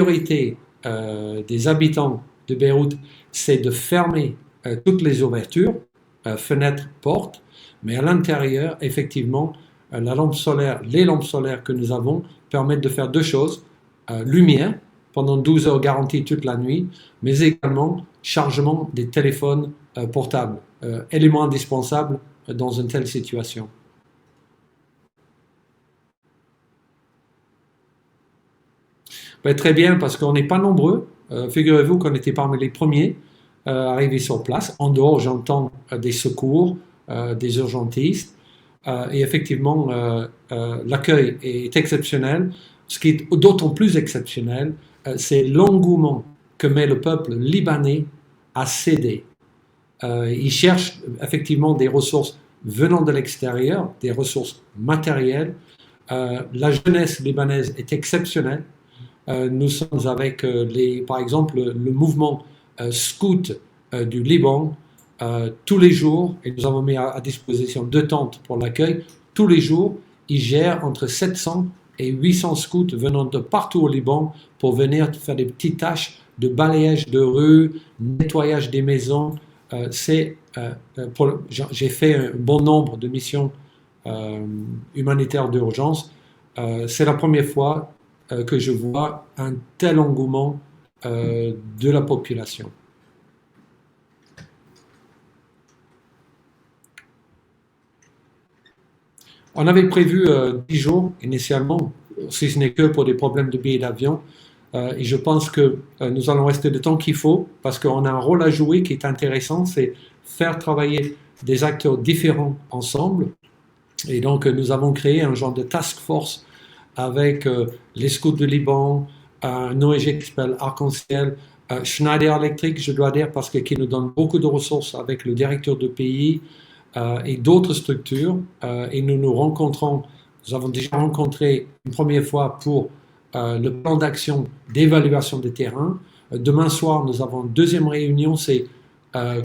priorité des habitants de Beyrouth, c'est de fermer toutes les ouvertures, fenêtres, portes, mais à l'intérieur, effectivement, les lampes solaires que nous avons permettent de faire deux choses. Lumière, pendant 12 heures garantie toute la nuit, mais également chargement des téléphones portables, élément indispensable dans une telle situation. Ben, très bien, parce qu'on n'est pas nombreux. Figurez-vous qu'on était parmi les premiers arrivés sur place. En dehors, j'entends des secours, des urgentistes. Et effectivement, l'accueil est exceptionnel. Ce qui est d'autant plus exceptionnel, c'est l'engouement que met le peuple libanais à s'aider. Il cherche effectivement des ressources venant de l'extérieur, des ressources matérielles. La jeunesse libanaise est exceptionnelle. Nous sommes avec, par exemple, le mouvement scout du Liban. Tous les jours, et nous avons mis à disposition 2 tentes pour l'accueil, tous les jours, ils gèrent entre 700 et 800 scouts venant de partout au Liban pour venir faire des petites tâches de balayage de rue, nettoyage des maisons. J'ai fait un bon nombre de missions humanitaires d'urgence. C'est la première fois que je vois un tel engouement de la population. On avait prévu 10 jours initialement, si ce n'est que pour des problèmes de billets d'avion. Et je pense que nous allons rester le temps qu'il faut parce qu'on a un rôle à jouer qui est intéressant, c'est faire travailler des acteurs différents ensemble. Et donc nous avons créé un genre de task force avec les scouts du Liban, un ONG qui s'appelle Arc-en-Ciel, Schneider Electric, je dois dire, parce qui nous donne beaucoup de ressources avec le directeur de pays et d'autres structures. Et nous rencontrons, nous avons déjà rencontré une première fois pour le plan d'action d'évaluation des terrains. Demain soir, nous avons une deuxième réunion, c'est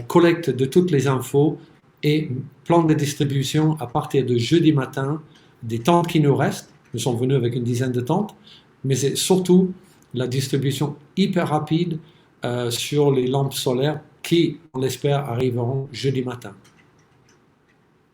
collecte de toutes les infos et plan de distribution à partir de jeudi matin des tentes qui nous restent. Nous sommes venus avec une dizaine de tentes, mais c'est surtout la distribution hyper rapide sur les lampes solaires qui, on l'espère, arriveront jeudi matin.